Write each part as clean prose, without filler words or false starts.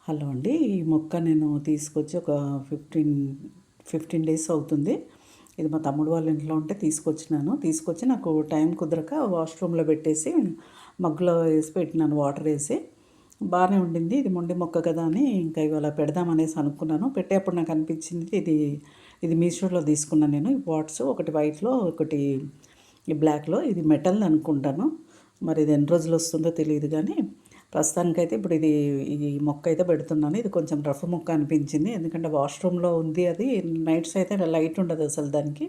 Hello అండి. ఈ మొక్క నేను తీసుకొచ్చి ఒక 15 డేస్ అవుతుంది. ఇది మా తమ్ముడు వాళ్ళ ఇంట్లో ఉంటే తీసుకొచ్చి నాకు టైం కుదరక వాష్‌రూమ్‌లో పెట్టేసి మగ్గులో వేసి పెట్టినాను వాటర్ వేసి. బాగానే ఉండింది. ఇది మొండి మొక్క కదా అని ఇంకా ఇవాళ పెడదామనేసి అనుకున్నాను. పెట్టేప్పుడు నాకు అనిపించింది ఇది మీషోలో తీసుకున్నాను నేను. ఈ పాట్స్ ఒకటి వైట్‌లో, ఒకటి ఈ బ్లాక్‌లో. ఇది మెటల్ అనుకుంటాను. మరి ఇది ఎన్ని రోజులు వస్తుందో తెలీదు కానీ ప్రస్తుతానికైతే ఇప్పుడు ఈ మొక్క అయితే పెడుతున్నాను. ఇది కొంచెం రఫ్ మొక్క అనిపించింది. ఎందుకంటే వాష్‌రూమ్‌లో ఉంది అది. నైట్స్ అయితే లైట్ ఉండదు అసలు దానికి.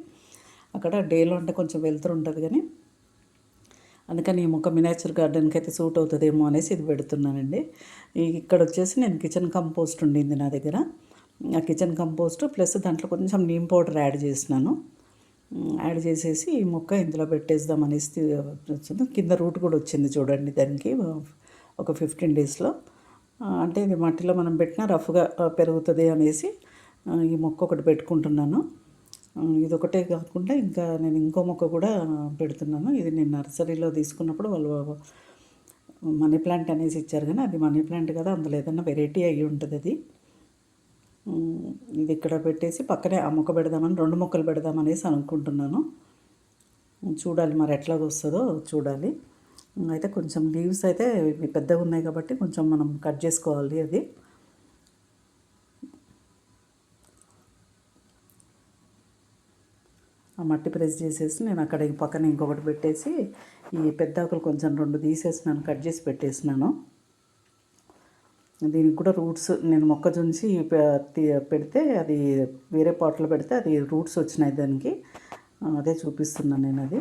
అక్కడ డేలో అంటే కొంచెం వెలుతురు ఉంటుంది కానీ అందుకని ఈ మొక్క మినియేచర్ గార్డెన్కి అయితే సూట్ అవుతుందేమో అనేసి ఇది పెడుతున్నానండి. ఇక్కడ వచ్చేసి నేను కిచెన్ కంపోస్ట్ ఉండింది నా దగ్గర. ఆ కిచెన్ కంపోస్ట్ ప్లస్ దాంట్లో కొంచెం నీమ్ పౌడర్ యాడ్ చేసినాను. యాడ్ చేసేసి ఈ మొక్క ఇందులో పెట్టేద్దాం అనేసి కింద రూట్ కూడా వచ్చింది చూడండి దానికి ఒక 15 డేస్లో. అంటే ఇది మట్టిలో మనం పెట్టినా రఫ్గా పెరుగుతుంది అనేసి ఈ మొక్క ఒకటి పెట్టుకుంటున్నాను. ఇదొకటే కాకుండా ఇంకా నేను ఇంకో మొక్క కూడా పెడుతున్నాను. ఇది నేను నర్సరీలో తీసుకున్నప్పుడు వాళ్ళు మనీ ప్లాంట్ అనేసి ఇచ్చారు కానీ అది మనీ ప్లాంట్ కదా, అందులో ఏదన్నా వెరైటీ అయ్యి ఉంటుంది అది. ఇది ఇక్కడ పెట్టేసి పక్కనే ఆ మొక్క పెడదామని 2 మొక్కలు పెడదామనేసి అనుకుంటున్నాను. చూడాలి మరి ఎట్లాగ వస్తుందో చూడాలి. అయితే కొంచెం లీవ్స్ అయితే ఇవి పెద్దగా ఉన్నాయి కాబట్టి కొంచెం మనం కట్ చేసుకోవాలి అది. ఆ మట్టి ప్రెస్ చేసేసి నేను అక్కడ పక్కన ఇంకొకటి పెట్టేసి ఈ పెద్ద ఆకులు కొంచెం 2 తీసేసినాను, కట్ చేసి పెట్టేసినాను. దీనికి కూడా రూట్స్ నేను మొక్క చుంచి పెడితే అది వేరే పాట్లో పెడితే అది రూట్స్ వచ్చినాయి దానికి. అదే చూపిస్తున్నాను నేను అది.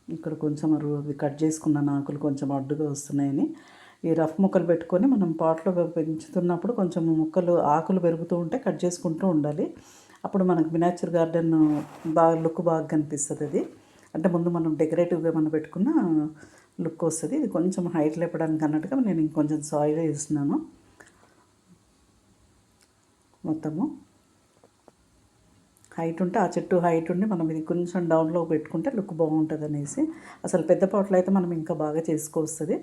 ఇక్కడ కొంచెం అవి కట్ చేసుకున్న ఆకులు కొంచెం అడ్డుగా వస్తున్నాయని ఈ రఫ్ మొక్కలు పెట్టుకొని మనం పాట్లో పెంచుతున్నప్పుడు కొంచెం ఆకులు పెరుగుతూ ఉంటే కట్ చేసుకుంటూ ఉండాలి. అప్పుడు మనకు మినియేచర్ గార్డెన్ లుక్ బాగా కనిపిస్తుంది అది. అంటే ముందు మనం డెకరేటివ్గా మనం పెట్టుకున్న లుక్ వస్తుంది. ఇది కొంచెం హైట్ లేపడానికి అన్నట్టుగా నేను ఇంకొంచెం సాయిల్ వేస్తున్నాను మొత్తము. హైట్ ఉంటే ఆ చెట్టు హైట్ ఉండి మనం ఇది కొంచెం డౌన్లో పెట్టుకుంటే లుక్ బాగుంటుంది అనేసి. అసలు పెద్ద పాటలో అయితే మనం ఇంకా బాగా చేసుకోవస్తుంది.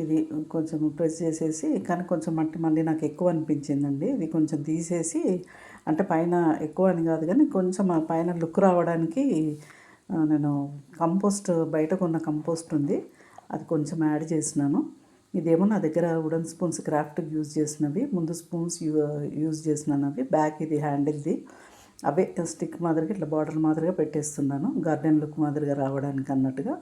ఇది కొంచెం ప్రెస్ చేసేసి కానీ కొంచెం మట్టి మళ్ళీ నాకు ఎక్కువ అనిపించిందండి. ఇది కొంచెం తీసేసి అంటే పైన ఎక్కువ అని కాదు కానీ కొంచెం ఆ పైన లుక్ రావడానికి నేను బయట కొన్న కంపోస్ట్ ఉంది, అది కొంచెం యాడ్ చేసినాను. ఇదేమో నా దగ్గర వుడెన్ స్పూన్స్ క్రాఫ్ట్కి యూజ్ చేసినవి, ముందు స్పూన్స్ యూజ్ చేసినాను అవి. బ్యాక్ ఇది హ్యాండిల్ది అవే స్టిక్ మాదిరిగా ఇట్లా బార్డర్ మాదిరిగా పెట్టేస్తున్నాను, గార్డెన్ లుక్ మాదిరిగా రావడానికి అన్నట్టుగా.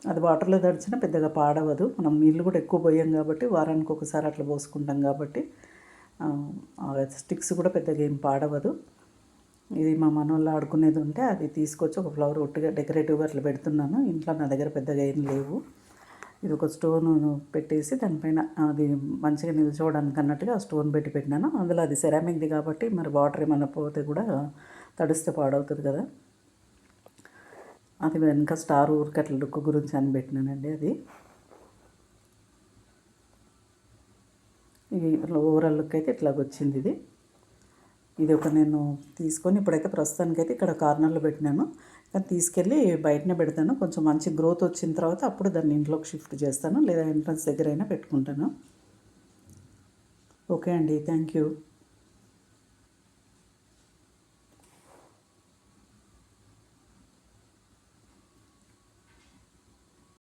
అది వాటర్లో తడిచినా పెద్దగా పాడవదు. మనం నీళ్ళు కూడా ఎక్కువ పోయాం కాబట్టి వారానికి ఒకసారి అట్లా పోసుకుంటాం కాబట్టి స్టిక్స్ కూడా పెద్దగా ఏం పాడవదు. ఇది మా మనోళ్ళు ఆడుకునేది ఉంటే అది తీసుకొచ్చి ఒక ఫ్లవర్ ఒట్టిగా డెకరేటివ్గా అట్లా పెడుతున్నాను. ఇంట్లో నా దగ్గర పెద్దగా ఏం లేవు. ఇది ఒక స్టోన్ పెట్టేసి దానిపైన అది మంచిగా నిల్చోవడానికి అన్నట్టుగా ఆ స్టోన్ పెట్టినాను. అందులో అది సెరామిక్ది కాబట్టి మరి వాటర్ ఏమైనా పోతే కూడా తడిస్తే పాడవుతుంది కదా. అది వెనక స్టార్ ఊరికి అట్లా లుక్ గురించి అని పెట్టినానండి అది. ఇది ఓవరాల్ లుక్ అయితే ఇట్లాగ వచ్చింది ఇది. ఇది ఒక నేను తీసుకొని ఇప్పుడైతే ప్రస్తుతానికైతే ఇక్కడ కార్నర్లో పెట్టినాను, కానీ తీసుకెళ్ళి బయటనే పెడతాను. కొంచెం మంచి గ్రోత్ వచ్చిన తర్వాత అప్పుడు దాన్ని ఇంట్లోకి షిఫ్ట్ చేస్తాను, లేదా ఎంట్రన్స్ దగ్గర అయినా పెట్టుకుంటాను. ఓకే అండి, థ్యాంక్ యూ.